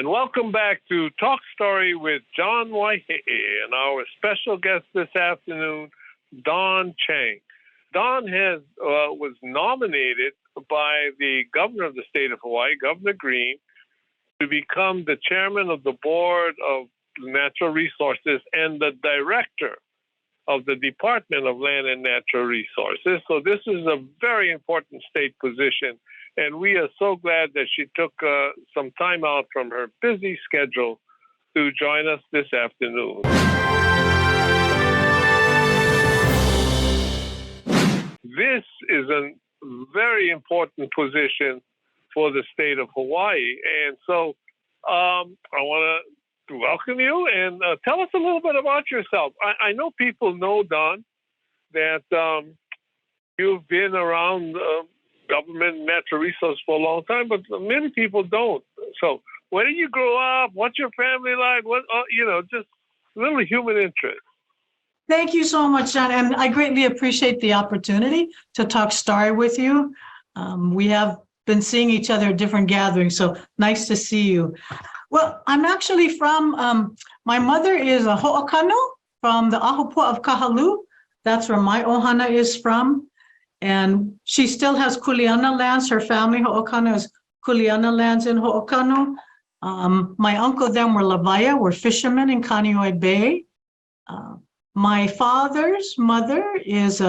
And welcome back to Talk Story with John Waihe'e and our special guest this afternoon, Dawn Chang. Dawn was nominated by the governor of the state of Hawaii, Governor Green, to become the chairman of the Board of Natural Resources and the director of the Department of Land and Natural Resources. So this is a very important state position, and we are so glad that she took some time out from her busy schedule to join us this afternoon. This is a very important position for the state of Hawaii, and so I want to welcome you and tell us a little bit about yourself. I know people know, Dawn, that you've been around government and natural resources for a long time, but many people don't. So where did you grow up? What's your family like? What, just a little human interest. Thank you so much, John. And I greatly appreciate the opportunity to talk story with you. We have been seeing each other at different gatherings, so nice to see you. Well, I'm actually from, my mother is a Ho'okano from the Ahopua of Kahalu. That's where my ohana is from. And she still has Kuleana lands. Her family, Ho'okano, is Kuleana lands in Ho'okano. My uncle then were Lavaia, were fishermen in Kaneohe Bay. My father's mother is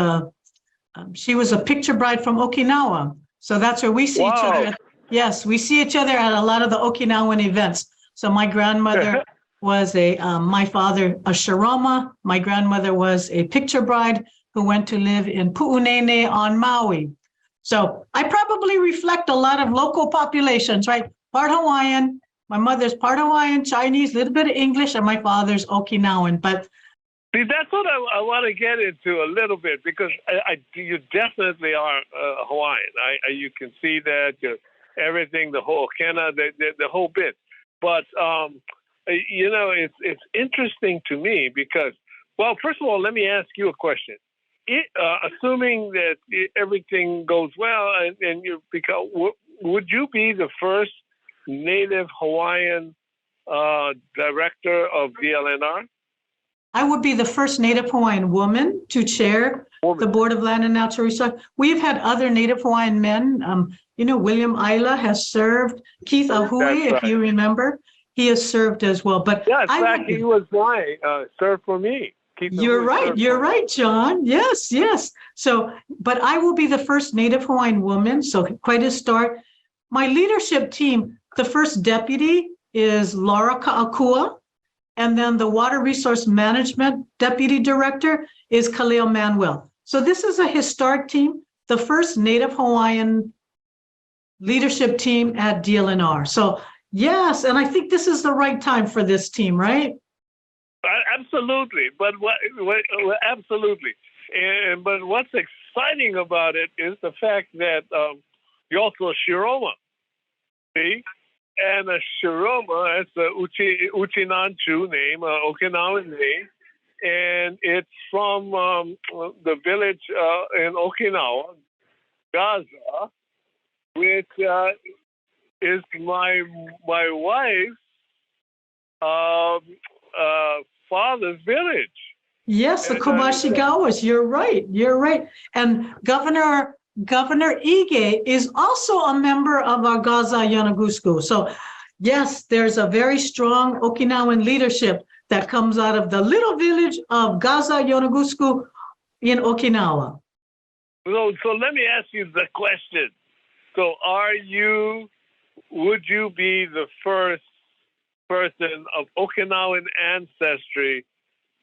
she was a picture bride from Okinawa. So that's where we see each other. Yes, we see each other at a lot of the Okinawan events. So my grandmother was my father, a Shiroma. My grandmother was a picture bride who went to live in Pu'unene on Maui. So I probably reflect a lot of local populations, right? Part Hawaiian, my mother's part Hawaiian, Chinese, a little bit of English, and my father's Okinawan. But see, that's what I want to get into a little bit, because you definitely are Hawaiian. You can see that, everything, the whole the whole bit. But, it's interesting to me because, well, first of all, let me ask you a question. Assuming that everything goes well and you become, would you be the first Native Hawaiian director of DLNR? I would be the first Native Hawaiian woman to chair the Board of Land and Natural Resources. We've had other Native Hawaiian men. William Isla has served. Keith Ahui, if you remember, he has served as well. But yeah, in fact, he was served for me. You're right, John. Yes. So, but I will be the first Native Hawaiian woman, so quite a start. My leadership team, the first deputy is Laura Ka'akua, and then the Water Resource Management Deputy Director is Kaleo Manuel. So this is a historic team, the first Native Hawaiian leadership team at DLNR. So yes, and I think this is the right time for this team, right? Absolutely, but absolutely, but what's exciting about it is the fact that you're also a Shiroma, see, and a Shiroma, it's a Uchinanchu name, Okinawan name, and it's from the village in Okinawa, Gaza, which is my wife's father's village. Yes, the Kobashigawas. You're right. And Governor Ige is also a member of our Gaza Yanagusku. So yes, there's a very strong Okinawan leadership that comes out of the little village of Gaza Yanagusku in Okinawa. So let me ask you the question. So would you be the first person of Okinawan ancestry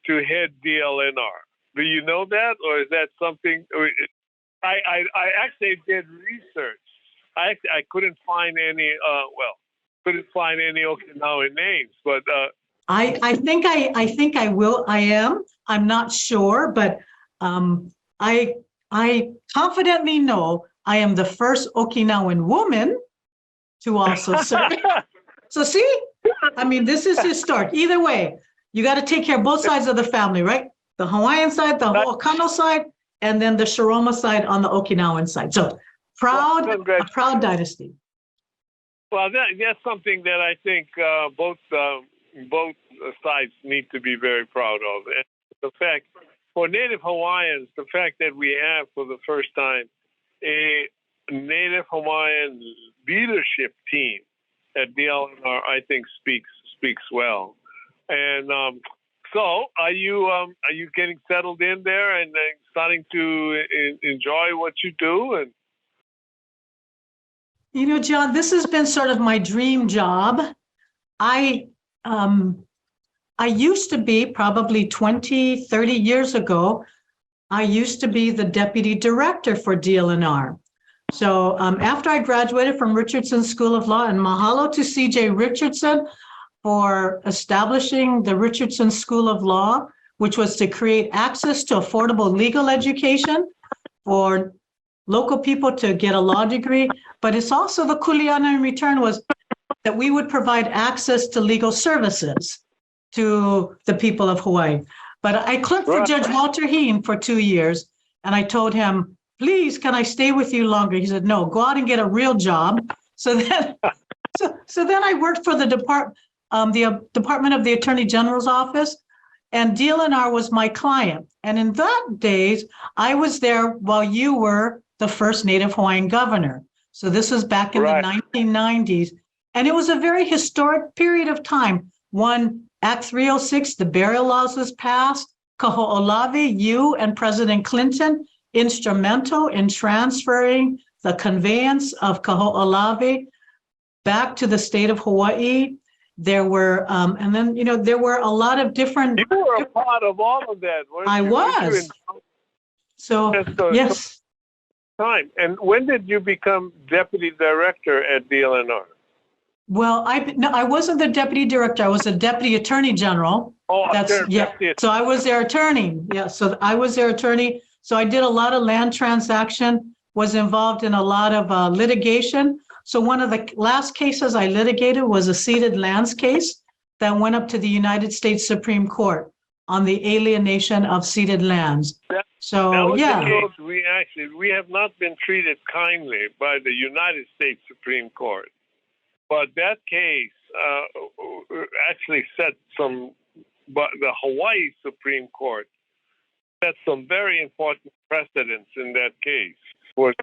to head DLNR? Do you know that, or is that something? I actually did research. I couldn't find any. Couldn't find any Okinawan names, but I think I will. I am. I'm not sure, but I confidently know I am the first Okinawan woman to also serve. So see, I mean, this is historic. Either way, you got to take care of both sides of the family, right? The Hawaiian side, the Ho'okano side, and then the Shiroma side on the Okinawan side. So proud, a proud dynasty. Well, that's something that I think both sides need to be very proud of. And the fact, for Native Hawaiians, the fact that we have for the first time a Native Hawaiian leadership team at DLNR, I think speaks well. And so, are you getting settled in there and starting to enjoy what you do? And You know, John, this has been sort of my dream job. I used to be, probably 20, 30 years ago, I used to be the deputy director for DLNR. So after I graduated from Richardson School of Law, and mahalo to CJ Richardson for establishing the Richardson School of Law, which was to create access to affordable legal education for local people to get a law degree. But it's also the kuleana in return was that we would provide access to legal services to the people of Hawaii. But I clerked for Judge Walter Heen for 2 years, and I told him, please, can I stay with you longer? He said, no, go out and get a real job. So then I worked for the Department of the Attorney General's office, and DLNR was my client. And in that days, I was there while you were the first Native Hawaiian governor. So this was back in the 1990s. And it was a very historic period of time. One, Act 306, the burial laws was passed. Kaho'olawe, you and President Clinton, instrumental in transferring the conveyance of Kaho'olawe back to the state of Hawaii. There were, and then, you know, there were a lot of different. You were a part of all of that, weren't you? I was. So, yes. Time. And when did you become deputy director at DLNR? Well, I wasn't the deputy director. I was the deputy attorney general. Oh, yeah. So I was their attorney. Yeah. So I was their attorney. So I did a lot of land transaction, was involved in a lot of litigation. So one of the last cases I litigated was a ceded lands case that went up to the United States Supreme Court on the alienation of ceded lands. So, yeah. We have not been treated kindly by the United States Supreme Court. But that case actually but the Hawaii Supreme Court set some very important precedents in that case.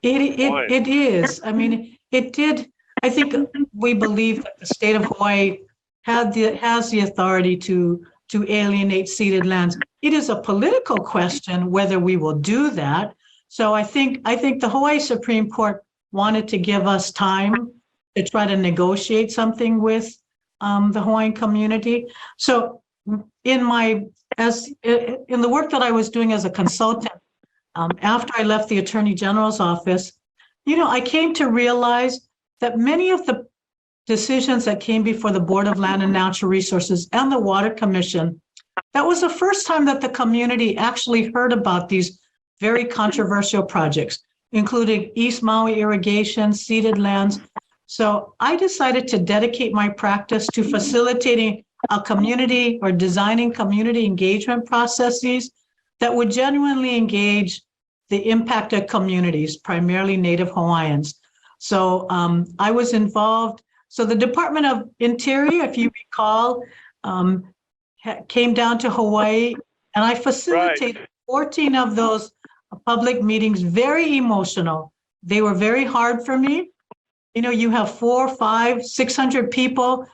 It is. I mean, it did. I think we believe that the state of Hawaii has the authority to alienate ceded lands. It is a political question whether we will do that. So I think the Hawaii Supreme Court wanted to give us time to try to negotiate something with the Hawaiian community. So in the work that I was doing as a consultant, after I left the Attorney General's office, you know, I came to realize that many of the decisions that came before the Board of Land and Natural Resources and the Water Commission, that was the first time that the community actually heard about these very controversial projects, including East Maui irrigation, ceded lands. So I decided to dedicate my practice to facilitating a community or designing community engagement processes that would genuinely engage the impacted communities, primarily Native Hawaiians. So I was involved. So the Department of Interior, if you recall, came down to Hawaii, and I facilitated 14 of those public meetings, very emotional. They were very hard for me. You know, you have 400, 500, 600 people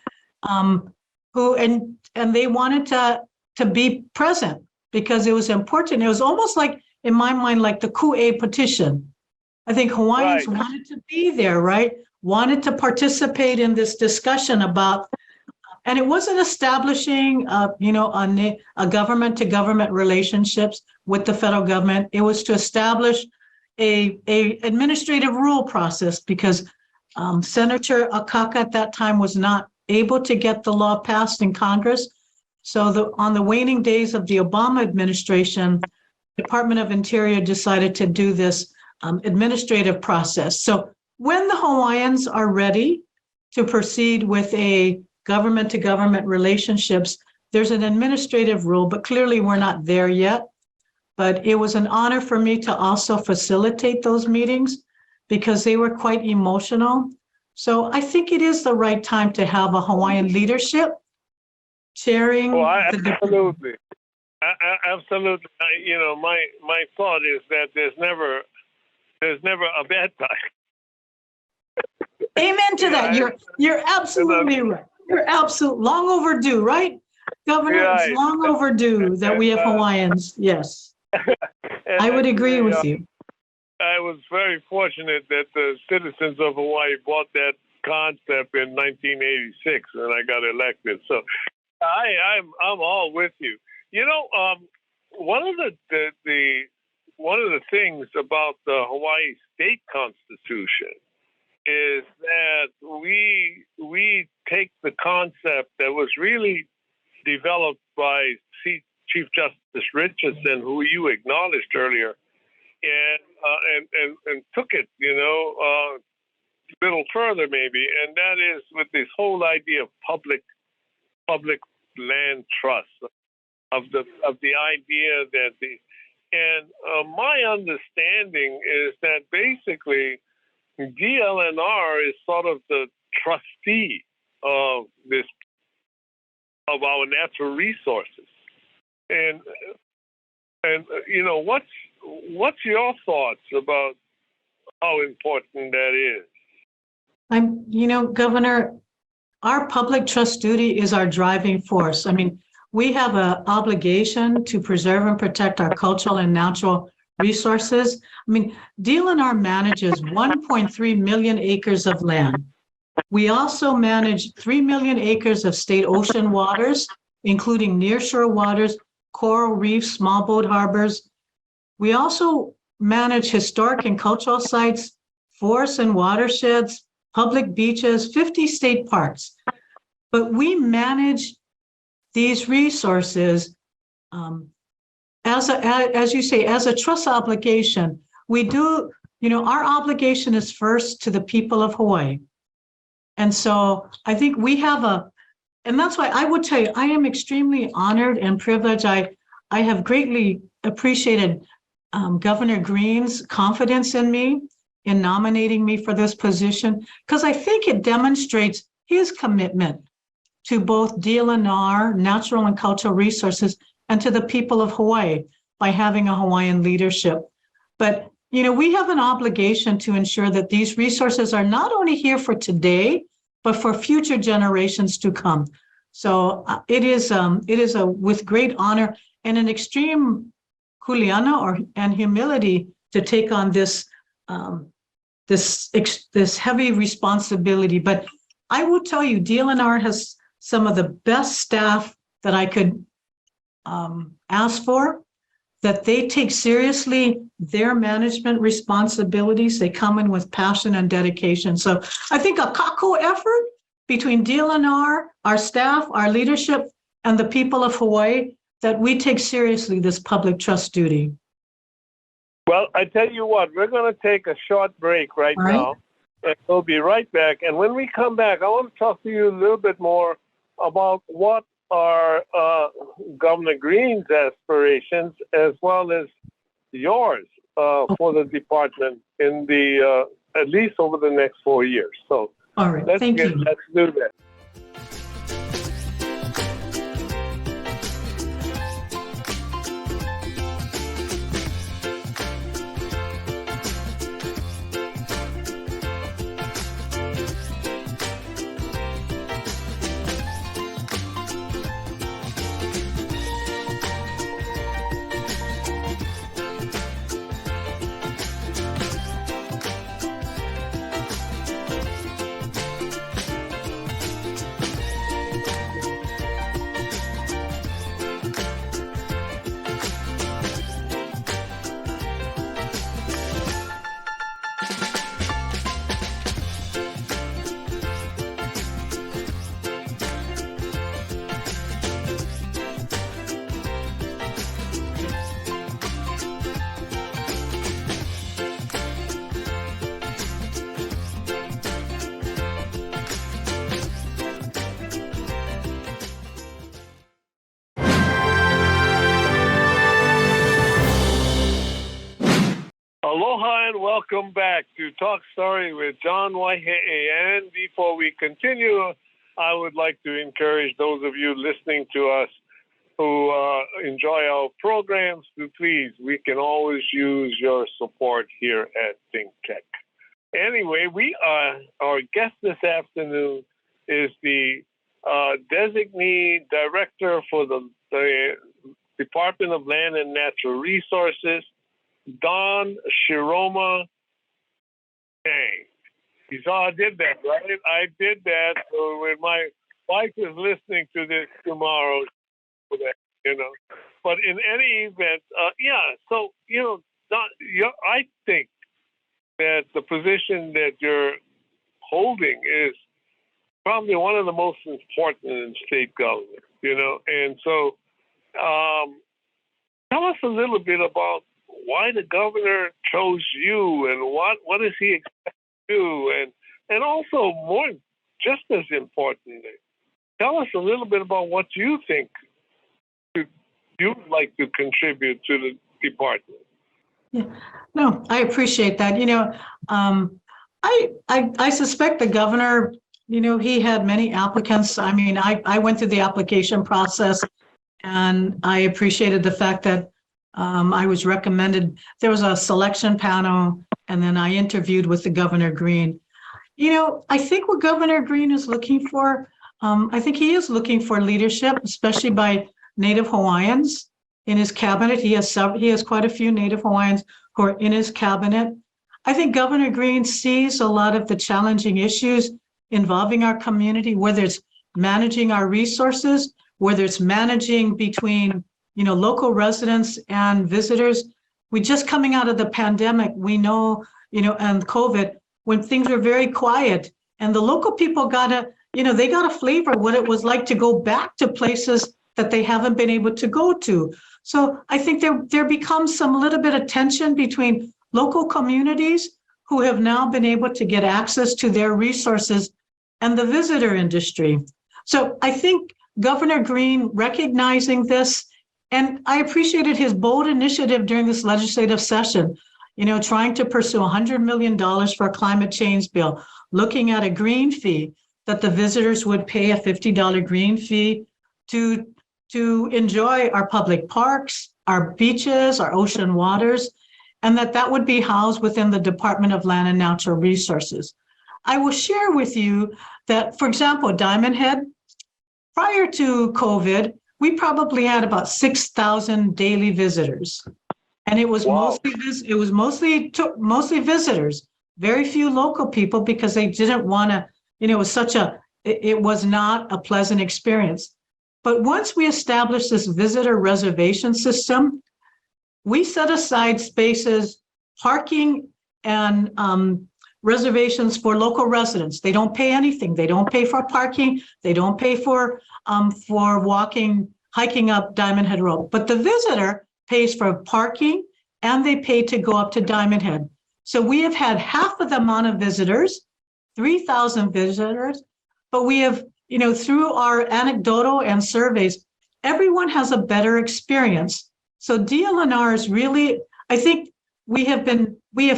who, and they wanted to be present because it was important. It was almost like, in my mind, like the Ku'e petition. I think Hawaiians wanted to be there, right? Wanted to participate in this discussion about, and it wasn't establishing, a government-to-government relationships with the federal government. It was to establish a administrative rule process because Senator Akaka at that time was not able to get the law passed in Congress. So on the waning days of the Obama administration, Department of Interior decided to do this administrative process. So when the Hawaiians are ready to proceed with a government-to-government relationships, there's an administrative rule, but clearly we're not there yet. But it was an honor for me to also facilitate those meetings because they were quite emotional. So I think it is the right time to have a Hawaiian leadership chairing. Well, absolutely. Absolutely. My thought is that there's never a bad time. Amen to that. You're absolutely right. You're absolutely long overdue, right, Governor? Right. It's long overdue that we have Hawaiians. Yes, I would agree with you. I was very fortunate that the citizens of Hawaii bought that concept in 1986 when I got elected. So I'm all with you. One of the things about the Hawaii state constitution is that we take the concept that was really developed by Chief Justice Richardson, who you acknowledged earlier, and took it, a little further maybe, and that is with this whole idea of public land trust, of the idea that my understanding is that basically DLNR is sort of the trustee of our natural resources, and what's your thoughts about how important that is? Governor, our public trust duty is our driving force. I mean, we have an obligation to preserve and protect our cultural and natural resources. I mean, DLNR manages 1.3 million acres of land. We also manage 3 million acres of state ocean waters, including nearshore waters, coral reefs, small boat harbors. We also manage historic and cultural sites, forests and watersheds, public beaches, 50 state parks. But we manage these resources as you say, as a trust obligation. We do, our obligation is first to the people of Hawaii. And so I think we have and that's why I would tell you, I am extremely honored and privileged. I have greatly appreciated Governor Green's confidence in me in nominating me for this position, because I think it demonstrates his commitment to both DLNR, natural and cultural resources, and to the people of Hawaii by having a Hawaiian leadership. But, we have an obligation to ensure that these resources are not only here for today, but for future generations to come. So it is with great honor and an extreme kuleana and humility to take on this heavy responsibility. But I will tell you, DLNR has some of the best staff that I could ask for, that they take seriously their management responsibilities. They come in with passion and dedication. So I think a kako effort between DLNR, our staff, our leadership, and the people of Hawaii, that we take seriously this public trust duty. Well, I tell you what, we're going to take a short break right now, and we'll be right back. And when we come back, I want to talk to you a little bit more about what are Governor Green's aspirations as well as yours for the department in the at least over the next 4 years. So all right, let's do that. Aloha and welcome back to Talk Story with John Waihe'e. And before we continue, I would like to encourage those of you listening to us who enjoy our programs to please, we can always use your support here at ThinkTech. Anyway, our guest this afternoon is the designee director for the Department of Land and Natural Resources, Dawn Shiroma Chang. You saw I did that, right? I did that. So when my wife is listening to this tomorrow, But in any event, So Dawn, I think that the position that you're holding is probably one of the most important in state government. And so tell us a little bit about why the governor chose you and what does he expect to do, and also more, just as importantly, tell us a little bit about what you think you'd like to contribute to the department. Yeah, no, I appreciate that. I suspect the governor, he had many applicants. I mean, I went through the application process, and I appreciated the fact that I was recommended. There was a selection panel, and then I interviewed with the Governor Green. I think what Governor Green is looking for, I think he is looking for leadership, especially by Native Hawaiians in his cabinet. He has quite a few Native Hawaiians who are in his cabinet. I think Governor Green sees a lot of the challenging issues involving our community, whether it's managing our resources, whether it's managing between local residents and visitors. We just coming out of the pandemic, we know, and COVID, when things were very quiet, and the local people got a flavor of what it was like to go back to places that they haven't been able to go to. So I think there becomes some little bit of tension between local communities who have now been able to get access to their resources and the visitor industry. So I think Governor Green recognizing this, and I appreciated his bold initiative during this legislative session, trying to pursue $100 million for a climate change bill, looking at a green fee, that the visitors would pay a $50 green fee to enjoy our public parks, our beaches, our ocean waters, and that would be housed within the Department of Land and Natural Resources. I will share with you that, for example, Diamond Head, prior to COVID, we probably had about 6,000 daily visitors, and it was mostly visitors, very few local people, because they didn't want to. It was not a pleasant experience. But once we established this visitor reservation system, we set aside spaces, parking, and reservations for local residents. They don't pay anything. They don't pay for parking. They don't pay for hiking up Diamond Head Road. But the visitor pays for parking, and they pay to go up to Diamond Head. So we have had half of the amount of visitors, 3,000 visitors, but we have, through our anecdotal and surveys, everyone has a better experience. So DLNR is really, I think we have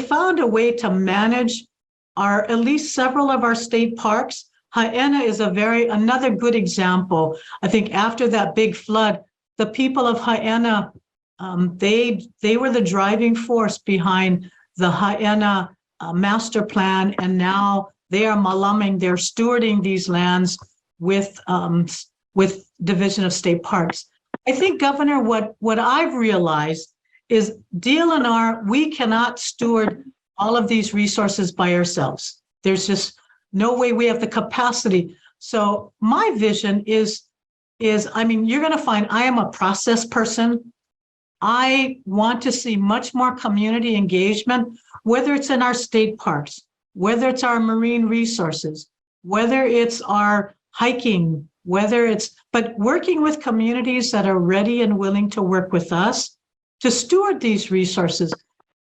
found a way to manage at least several of our state parks. Haena is another good example. I think after that big flood, the people of Haena, they were the driving force behind the Haena master plan, and now they are malaming, they're stewarding these lands with Division of State Parks. I think, Governor, what I've realized is DLNR, we cannot steward all of these resources by ourselves. There's just no way we have the capacity. So my vision is you're going to find I am a process person. I want to see much more community engagement, whether it's in our state parks, whether it's our marine resources, whether it's our hiking, but working with communities that are ready and willing to work with us to steward these resources.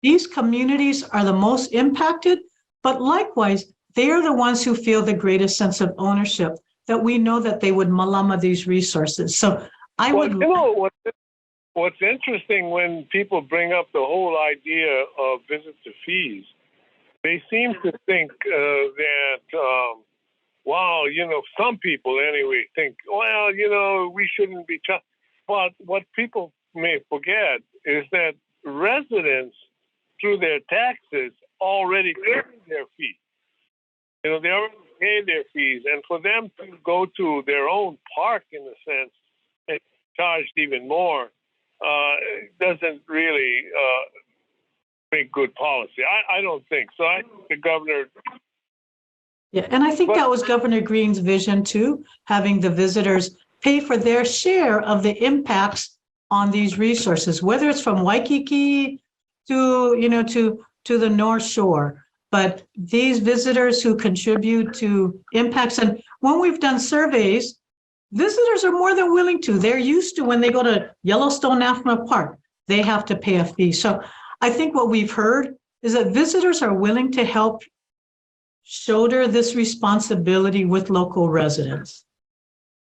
These communities are the most impacted, but likewise, they are the ones who feel the greatest sense of ownership, that we know that they would malama these resources. So what's interesting when people bring up the whole idea of visitor fees, they seem to think that, wow, some people anyway think, well, we shouldn't be charged. But what people may forget is that residents, through their taxes, already pay their fees. They already pay their fees. And for them to go to their own park, in a sense, and charged even more, doesn't really make good policy. I don't think so. I think the governor. Yeah, and I think that was Governor Green's vision too, having the visitors pay for their share of the impacts on these resources, whether it's from Waikiki to the North Shore. But these visitors who contribute to impacts, and when we've done surveys, visitors are more than willing to. They're used to when they go to Yellowstone National Park, they have to pay a fee. So I think what we've heard is that visitors are willing to help shoulder this responsibility with local residents.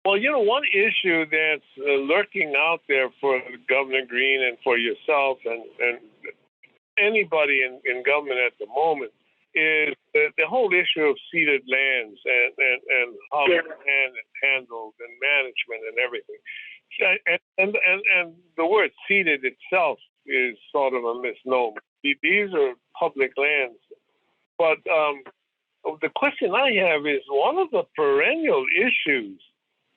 Well, one issue that's lurking out there for Governor Green and for yourself and anybody in government at the moment is the whole issue of ceded lands and how the land is handled and management and everything. And the word ceded itself is sort of a misnomer. These are public lands. But the question I have is, one of the perennial issues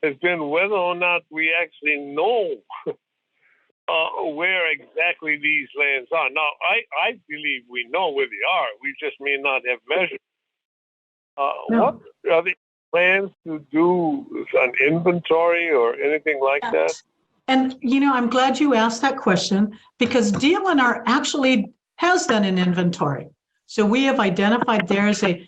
has been whether or not we actually know where exactly these lands are. Now, I believe we know where they are. We just may not have measured. What are the plans to do an inventory or anything like that? And, I'm glad you asked that question, because DLNR actually has done an inventory. So we have identified there's a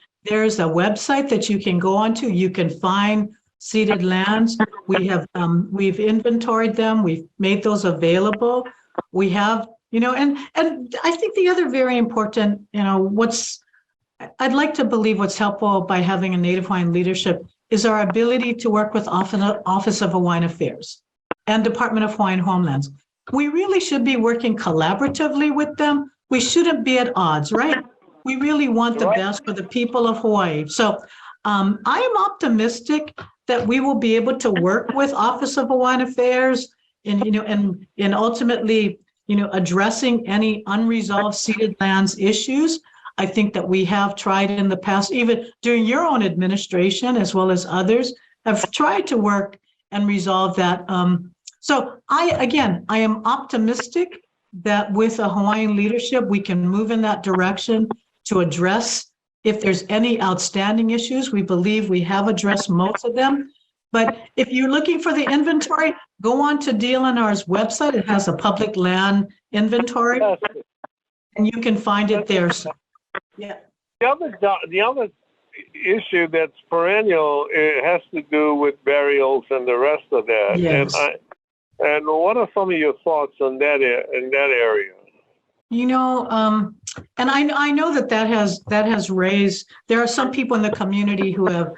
website that you can go onto. You can find ceded lands. We've inventoried them. We've made those available. We have, and I think the other very important, I'd like to believe what's helpful by having a Native Hawaiian leadership is our ability to work with Office of Hawaiian Affairs and Department of Hawaiian Homelands. We really should be working collaboratively with them. We shouldn't be at odds, right? We really want the best for the people of Hawaii. So I am optimistic that we will be able to work with Office of Hawaiian Affairs and ultimately, addressing any unresolved ceded lands issues. I think that we have tried in the past, even during your own administration, as well as others, have tried to work and resolve that. So I am optimistic that with a Hawaiian leadership, we can move in that direction to address if there's any outstanding issues. We believe we have addressed most of them. But if you're looking for the inventory, go on to DLNR's website. It has a public land inventory, and you can find it there. So, yeah. The other issue that's perennial, it has to do with burials and the rest of that. Yes. And what are some of your thoughts on that in that area? And I know that has raised. There are some people in the community who have,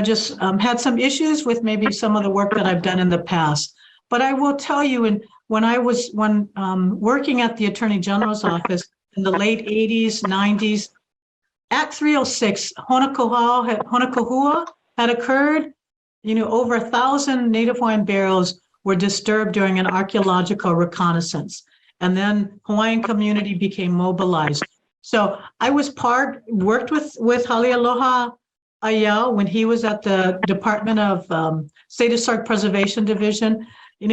just had some issues with maybe some of the work that I've done in the past. But I will tell you, when I was working at the Attorney General's office in the late 80s, 90s, Act 306, Honokohua had occurred. Over 1,000 Native Hawaiian burials were disturbed during an archaeological reconnaissance. And then Hawaiian community became mobilized. So I worked with Halealoha Ayau when he was at the Department of State Historic Preservation Division. He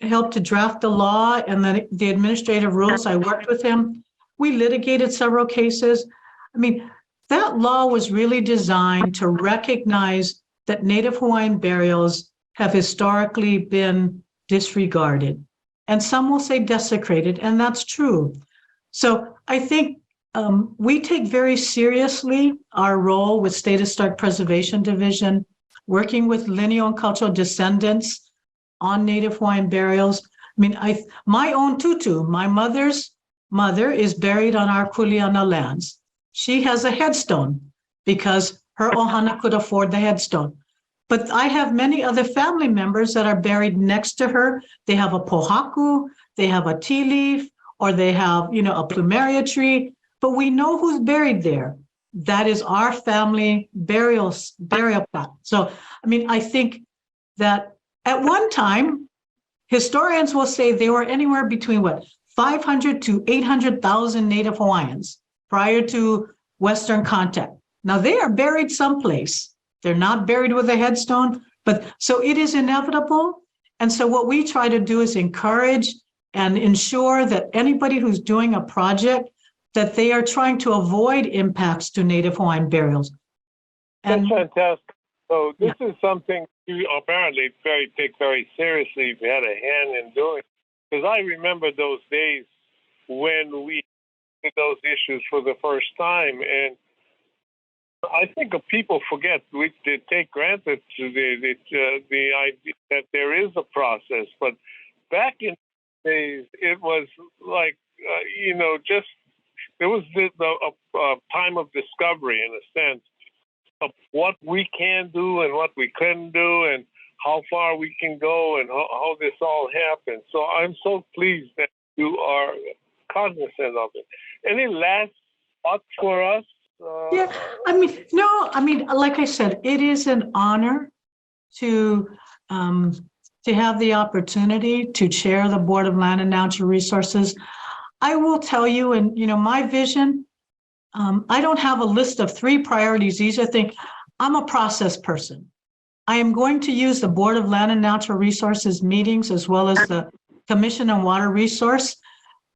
helped to draft the law and then the administrative rules. I worked with him. We litigated several cases. That law was really designed to recognize that Native Hawaiian burials have historically been disregarded. And some will say desecrated, and that's true. So I think we take very seriously our role with State Historic Preservation Division, working with lineal and cultural descendants on Native Hawaiian burials. My own tutu, my mother's mother, is buried on our Kuleana lands. She has a headstone because her ohana could afford the headstone. But I have many other family members that are buried next to her. They have a pohaku, they have a tea leaf, or they have, a plumeria tree, but we know who's buried there. That is our family burial plot. So, I think that at one time, historians will say there were anywhere between 500 to 800,000 Native Hawaiians prior to Western contact. Now they are buried someplace. They're not buried with a headstone, but so it is inevitable. And so what we try to do is encourage and ensure that anybody who's doing a project, that they are trying to avoid impacts to Native Hawaiian burials. And that's fantastic. So this is something you apparently take very seriously if you had a hand in doing. Because I remember those days when we did those issues for the first time, and I think people forget, we take granted the idea that there is a process. But back in the days, it was like, just there was a time of discovery, in a sense, of what we can do and what we couldn't do and how far we can go and how this all happened. So I'm so pleased that you are cognizant of it. Any last thoughts for us? Like I said, it is an honor to have the opportunity to chair the Board of Land and Natural Resources. I will tell you, and my vision, I don't have a list of 3 priorities. These are things, I'm a process person. I am going to use the Board of Land and Natural Resources meetings as well as the Commission on Water Resource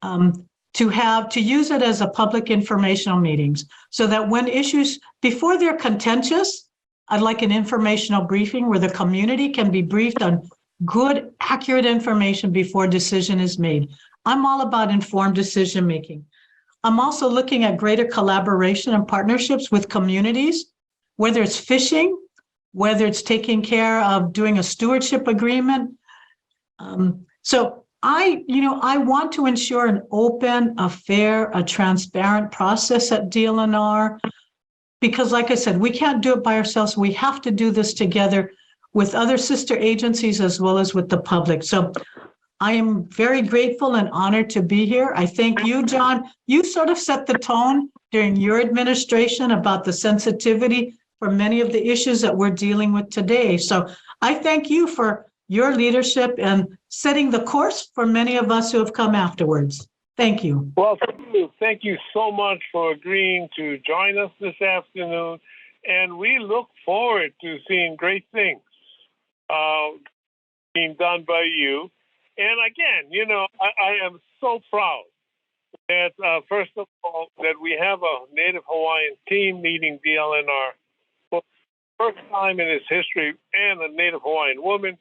to use it as a public informational meetings so that when issues, before they're contentious, I'd like an informational briefing where the community can be briefed on good, accurate information before decision is made. I'm all about informed decision making. I'm also looking at greater collaboration and partnerships with communities, whether it's fishing, whether it's taking care of doing a stewardship agreement. So I want to ensure an open, a fair, a transparent process at DLNR, because like I said, we can't do it by ourselves. We have to do this together with other sister agencies as well as with the public. So I am very grateful and honored to be here. I thank you, John. You sort of set the tone during your administration about the sensitivity for many of the issues that we're dealing with today. So I thank you for your leadership and setting the course for many of us who have come afterwards. Thank you. Well, thank you so much for agreeing to join us this afternoon. And we look forward to seeing great things being done by you. And again, I am so proud that, first of all, that we have a Native Hawaiian team meeting DLNR for the first time in its history, and a Native Hawaiian woman.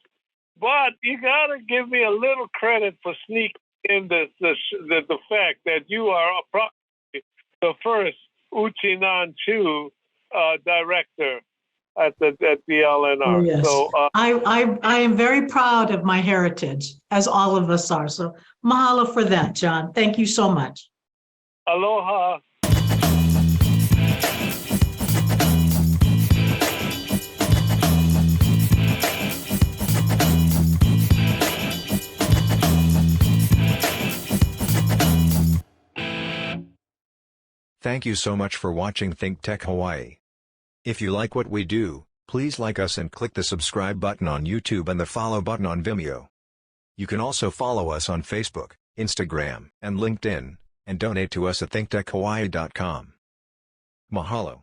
But you got to give me a little credit for sneaking in the fact that you are probably the first Uchinan Chu director at DLNR. Oh, yes. So I am very proud of my heritage, as all of us are. So mahalo for that, John. Thank you so much. Aloha. Thank you so much for watching ThinkTech Hawaii. If you like what we do, please like us and click the subscribe button on YouTube and the follow button on Vimeo. You can also follow us on Facebook, Instagram, and LinkedIn, and donate to us at thinktechhawaii.com. Mahalo.